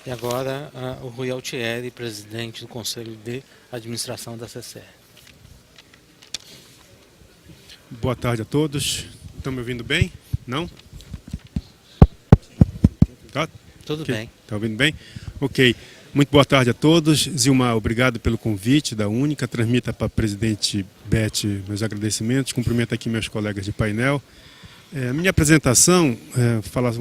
E agora o Rui Altieri, presidente do Conselho de Administração da CCE. Boa tarde a todos. Estão me ouvindo bem? Não? Tá? Tudo Okay. bem. Está ouvindo bem? Ok. Muito boa tarde a todos. Zilmar, obrigado pelo convite da Única. Transmita para a presidente Beth meus agradecimentos. Cumprimento aqui meus colegas de painel. Minha apresentação fala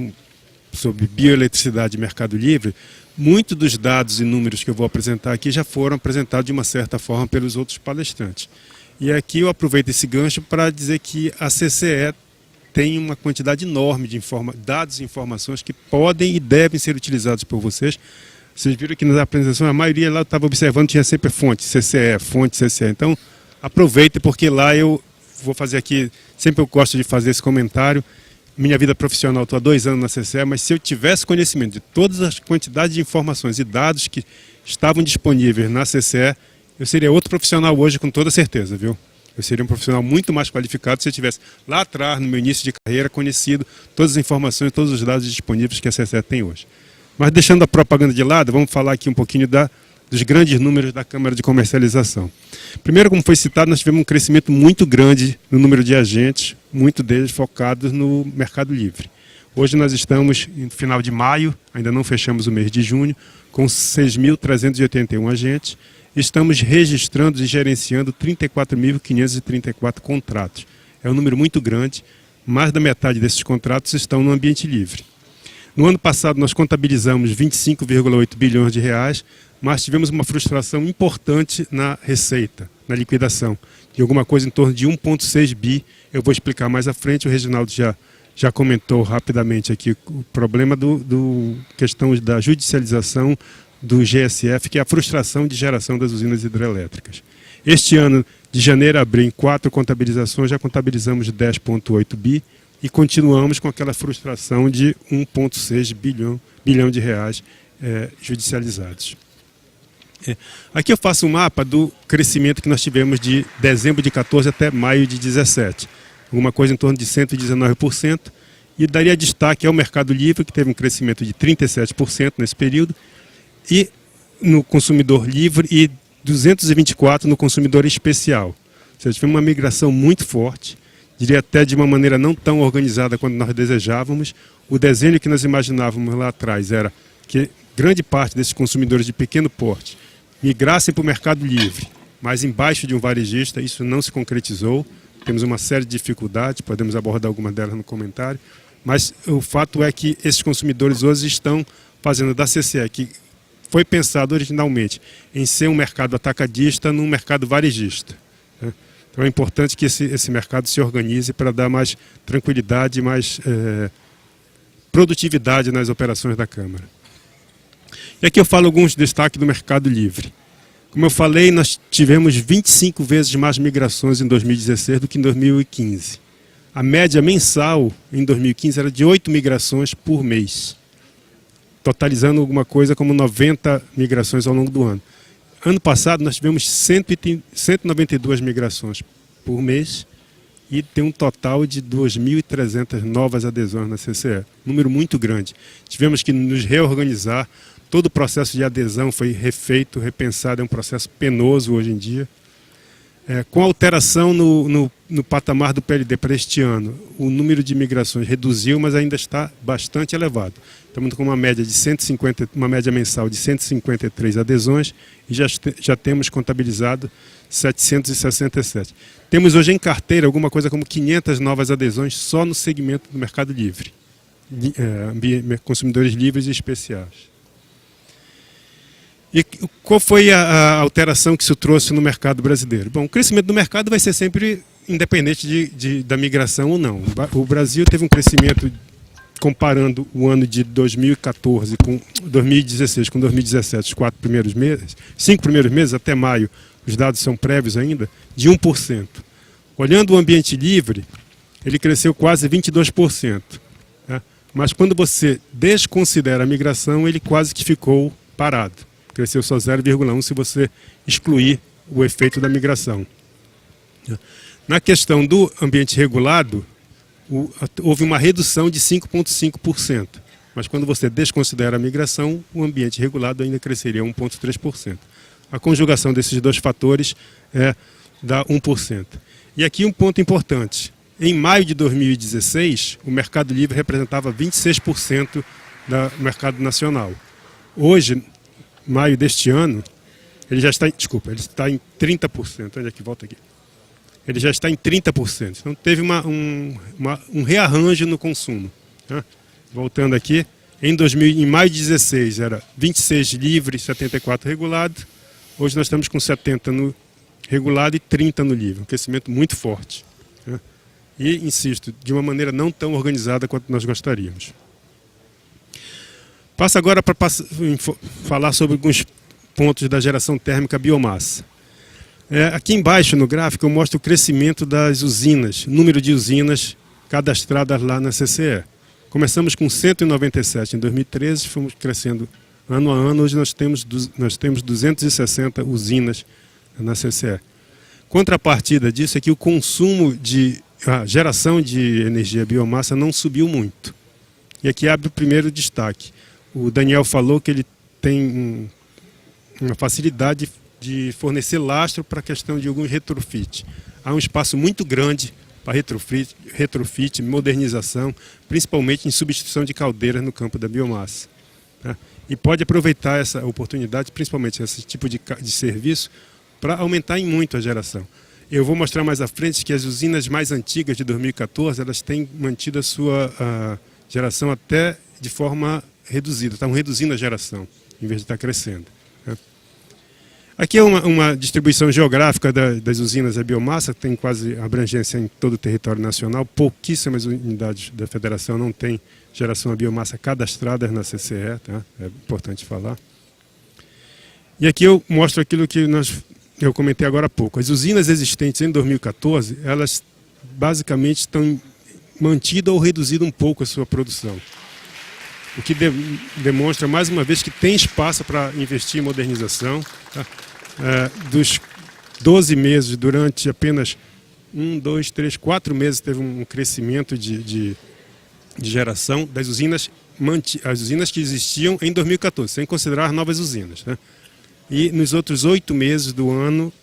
sobre bioeletricidade e mercado livre. Muitos dos dados e números que eu vou apresentar aqui já foram apresentados de uma certa forma pelos outros palestrantes. E aqui eu aproveito esse gancho para dizer que a CCE tem uma quantidade enorme de dados e informações que podem e devem ser utilizados por vocês. Vocês viram que nas apresentações, a maioria lá eu estava observando, tinha sempre fonte CCE. Então, aproveite, porque lá eu vou fazer aqui, sempre eu gosto de fazer esse comentário. Minha vida profissional, estou há 2 anos na CCE, mas se eu tivesse conhecimento de todas as quantidades de informações e dados que estavam disponíveis na CCE, eu seria outro profissional hoje, com toda certeza, viu? Eu seria um profissional muito mais qualificado se eu tivesse lá atrás, no meu início de carreira, conhecido todas as informações, todos os dados disponíveis que a CCE tem hoje. Mas deixando a propaganda de lado, vamos falar aqui um pouquinho dos grandes números da Câmara de Comercialização. Primeiro, como foi citado, nós tivemos um crescimento muito grande no número de agentes, muitos deles focados no mercado livre. Hoje nós estamos no final de maio, ainda não fechamos o mês de junho, com 6.381 agentes. Estamos registrando e gerenciando 34.534 contratos. É um número muito grande, mais da metade desses contratos estão no ambiente livre. No ano passado nós contabilizamos 25,8 bilhões de reais, mas tivemos uma frustração importante na receita, na liquidação, de alguma coisa em torno de 1,6 bi. Eu vou explicar mais à frente, o Reginaldo já comentou rapidamente aqui o problema do questão da judicialização do GSF, que é a frustração de geração das usinas hidrelétricas. Este ano, de janeiro a abril, em 4 contabilizações, já contabilizamos 10,8 bi e continuamos com aquela frustração de 1,6 bilhão de reais judicializados. Aqui eu faço um mapa do crescimento que nós tivemos de dezembro de 14 até maio de 17. Alguma coisa em torno de 119%. E daria destaque ao mercado livre, que teve um crescimento de 37% nesse período, e no consumidor livre e 224% no consumidor especial. Ou seja, tivemos uma migração muito forte, diria até de uma maneira não tão organizada quanto nós desejávamos. O desenho que nós imaginávamos lá atrás era que grande parte desses consumidores de pequeno porte migrassem para o mercado livre, mas embaixo de um varejista. Isso não se concretizou. Temos uma série de dificuldades, podemos abordar algumas delas no comentário, mas o fato é que esses consumidores hoje estão fazendo da CCE, que foi pensado originalmente em ser um mercado atacadista, num mercado varejista. Então é importante que esse mercado se organize para dar mais tranquilidade e mais produtividade nas operações da Câmara. E aqui eu falo alguns destaques do mercado livre. Como eu falei, nós tivemos 25 vezes mais migrações em 2016 do que em 2015. A média mensal em 2015 era de 8 migrações por mês, totalizando alguma coisa como 90 migrações ao longo do ano. Ano passado nós tivemos 192 migrações por mês e tem um total de 2.300 novas adesões na CCE. Número muito grande. Tivemos que nos reorganizar. Todo o processo de adesão foi refeito, repensado, é um processo penoso hoje em dia. Com a alteração no patamar do PLD para este ano, o número de migrações reduziu, mas ainda está bastante elevado. Estamos com uma média uma média mensal de 153 adesões e já temos contabilizado 767. Temos hoje em carteira alguma coisa como 500 novas adesões só no segmento do mercado livre, consumidores livres e especiais. E qual foi a alteração que isso trouxe no mercado brasileiro? Bom, o crescimento do mercado vai ser sempre independente da migração ou não. O Brasil teve um crescimento, comparando o ano de 2014 com 2016 com 2017, os 5 primeiros meses, até maio, os dados são prévios ainda, de 1%. Olhando o ambiente livre, ele cresceu quase 22%. Mas quando você desconsidera a migração, ele quase que ficou parado. Cresceu só 0,1% se você excluir o efeito da migração. Na questão do ambiente regulado, houve uma redução de 5,5%. Mas quando você desconsidera a migração, o ambiente regulado ainda cresceria 1,3%. A conjugação desses dois fatores dá 1%. E aqui um ponto importante. Em maio de 2016, o Mercado Livre representava 26% do mercado nacional. Hoje, maio deste ano, ele já está ele está em 30%. Onde é que volta aqui? Ele já está em 30%. Então teve um rearranjo no consumo. Né? Voltando aqui, em maio de 2016 era 26 livre, 74 regulado. Hoje nós estamos com 70 no regulado e 30 no livre. Um crescimento muito forte. Né? E, insisto, de uma maneira não tão organizada quanto nós gostaríamos. Passo agora para falar sobre alguns pontos da geração térmica biomassa. Aqui embaixo no gráfico eu mostro o crescimento das usinas, número de usinas cadastradas lá na CCE. Começamos com 197 em 2013, fomos crescendo ano a ano, hoje nós temos 260 usinas na CCE. Contrapartida disso é que o consumo a geração de energia biomassa não subiu muito. E aqui abre o primeiro destaque. O Daniel falou que ele tem uma facilidade de fornecer lastro para a questão de algum retrofit. Há um espaço muito grande para retrofit, modernização, principalmente em substituição de caldeiras no campo da biomassa. Né? E pode aproveitar essa oportunidade, principalmente esse tipo de serviço, para aumentar em muito a geração. Eu vou mostrar mais à frente que as usinas mais antigas de 2014, elas têm mantido a sua geração até de forma reduzida, estão reduzindo a geração, em vez de estar crescendo. Né? Aqui é uma distribuição geográfica das usinas a biomassa, que tem quase abrangência em todo o território nacional. Pouquíssimas unidades da federação não têm geração a biomassa cadastradas na CCE, tá? É importante falar. E aqui eu mostro aquilo que eu comentei agora há pouco. As usinas existentes em 2014, elas basicamente estão mantidas ou reduzido um pouco a sua produção. O que demonstra, mais uma vez, que tem espaço para investir em modernização. Tá? Dos 12 meses, durante apenas 4 meses, teve um crescimento de geração das usinas, as usinas que existiam em 2014, sem considerar novas usinas. Né? E nos outros 8 meses do ano,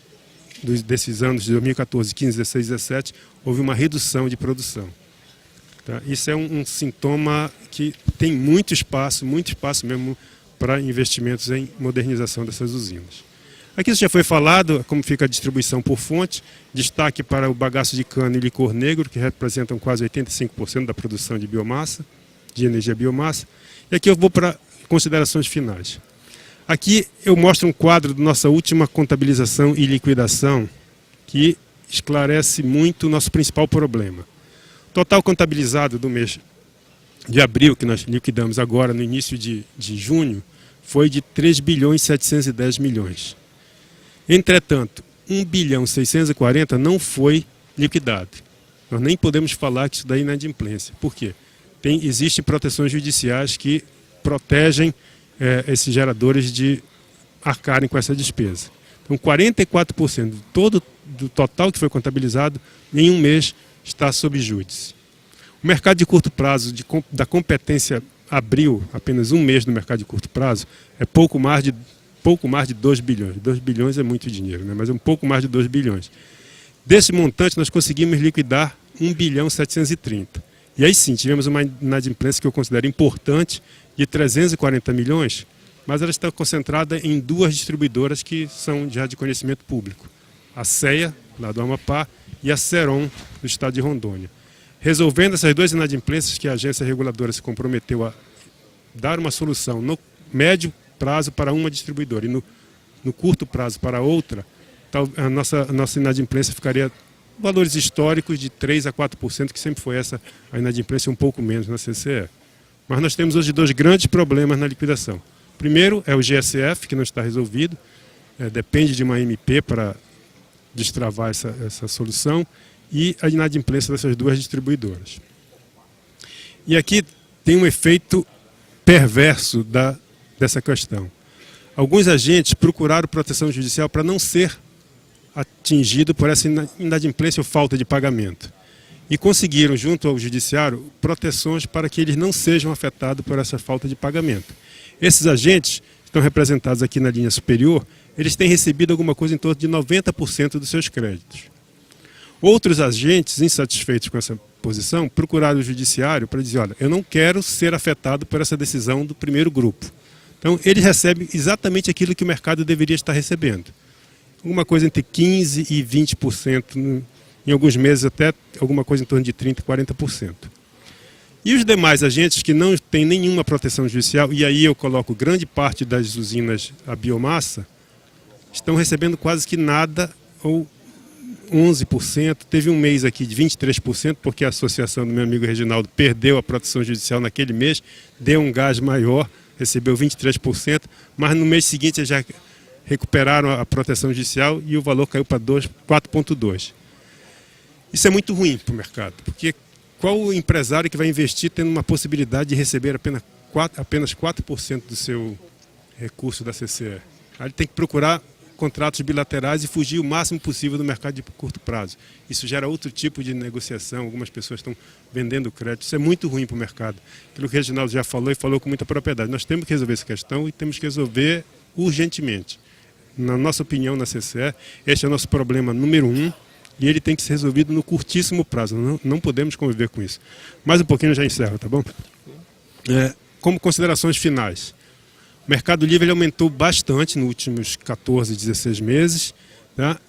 desses anos de 2014, 15, 16, 17, houve uma redução de produção. Tá? Isso é um sintoma que tem muito espaço mesmo para investimentos em modernização dessas usinas. Aqui isso já foi falado, como fica a distribuição por fonte, destaque para o bagaço de cana e licor negro, que representam quase 85% da produção de biomassa, de energia biomassa. E aqui eu vou para considerações finais. Aqui eu mostro um quadro da nossa última contabilização e liquidação, que esclarece muito o nosso principal problema. Total contabilizado do mês de abril, que nós liquidamos agora no início de junho, foi de 3 bilhões 710 milhões. Entretanto, 1 bilhão 640 não foi liquidado. Nós nem podemos falar que isso daí é inadimplência. Por quê? Existem proteções judiciais que protegem esses geradores de arcarem com essa despesa. Então, 44% do total que foi contabilizado em um mês está sob júdice. O mercado de curto prazo da competência abril, apenas um mês no mercado de curto prazo, é pouco mais de 2 bilhões. 2 bilhões é muito dinheiro, né? Mas é um pouco mais de 2 bilhões. Desse montante, nós conseguimos liquidar 1 bilhão 730. E aí sim, tivemos uma inadimplência que eu considero importante, de 340 milhões, mas ela está concentrada em 2 distribuidoras que são já de conhecimento público. A CEA, lá do Amapá, e a Ceron, do estado de Rondônia. Resolvendo essas 2 inadimplências que a agência reguladora se comprometeu a dar uma solução no médio prazo para uma distribuidora e no curto prazo para outra, a nossa inadimplência ficaria valores históricos de 3% a 4%, que sempre foi a inadimplência um pouco menos na CCE. Mas nós temos hoje 2 grandes problemas na liquidação. Primeiro é o GSF, que não está resolvido, depende de uma MP para destravar essa solução, e a inadimplência dessas 2 distribuidoras. E aqui tem um efeito perverso dessa questão. Alguns agentes procuraram proteção judicial para não ser atingido por essa inadimplência ou falta de pagamento. e conseguiram, junto ao judiciário, proteções para que eles não sejam afetados por essa falta de pagamento. Esses agentes estão representados aqui na linha superior, eles têm recebido alguma coisa em torno de 90% dos seus créditos. Outros agentes, insatisfeitos com essa posição, procuraram o judiciário para dizer, olha, eu não quero ser afetado por essa decisão do primeiro grupo. Então, eles recebem exatamente aquilo que o mercado deveria estar recebendo. Alguma coisa entre 15% e 20%, em alguns meses até alguma coisa em torno de 30% e 40%. E os demais agentes que não têm nenhuma proteção judicial, e aí eu coloco grande parte das usinas a biomassa, estão recebendo quase que nada ou 11%. Teve um mês aqui de 23%, porque a associação do meu amigo Reginaldo perdeu a proteção judicial naquele mês, deu um gás maior, recebeu 23%, mas no mês seguinte já recuperaram a proteção judicial e o valor caiu para 4,2%. Isso é muito ruim para o mercado, porque qual o empresário que vai investir tendo uma possibilidade de receber apenas 4% do seu recurso da CCE? Aí ele tem que procurar contratos bilaterais e fugir o máximo possível do mercado de curto prazo. Isso gera outro tipo de negociação, algumas pessoas estão vendendo crédito, isso é muito ruim para o mercado. Aquilo que o Reginaldo já falou e falou com muita propriedade. Nós temos que resolver essa questão e temos que resolver urgentemente. Na nossa opinião, na CCE, este é o nosso problema número 1 e ele tem que ser resolvido no curtíssimo prazo. Não podemos conviver com isso. Mais um pouquinho eu já encerro, tá bom? Como considerações finais. O Mercado Livre ele aumentou bastante nos últimos 14, 16 meses. Tá?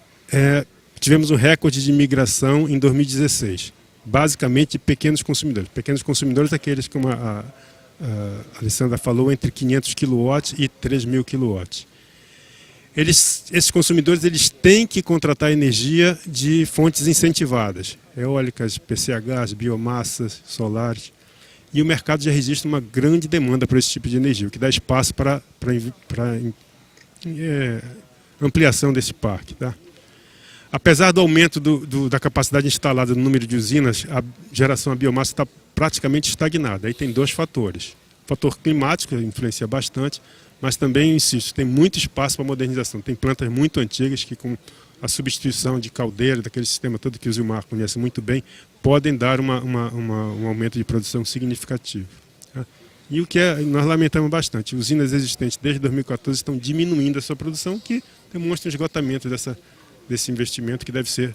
Tivemos um recorde de migração em 2016, basicamente de pequenos consumidores. Pequenos consumidores, aqueles, como a Alessandra falou, entre 500 kW e 3.000 kW. Esses consumidores eles têm que contratar energia de fontes incentivadas, eólicas, PCHs, biomassas, solares. E o mercado já registra uma grande demanda para esse tipo de energia, o que dá espaço para ampliação desse parque. Tá? Apesar do aumento da capacidade instalada no número de usinas, a geração a biomassa está praticamente estagnada. Aí tem dois fatores. O fator climático influencia bastante, mas também, insisto, tem muito espaço para modernização. Tem plantas muito antigas que, com a substituição de caldeira, daquele sistema todo que o Zilmar conhece muito bem, podem dar um aumento de produção significativo. Tá? E o que nós lamentamos bastante, usinas existentes desde 2014 estão diminuindo a sua produção, que demonstra um esgotamento desse investimento, que deve ser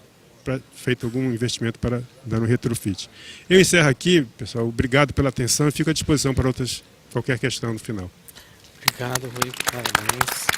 feito algum investimento para dar um retrofit. Eu encerro aqui, pessoal. Obrigado pela atenção e fico à disposição para qualquer questão no final. Obrigado, Rui. Parabéns.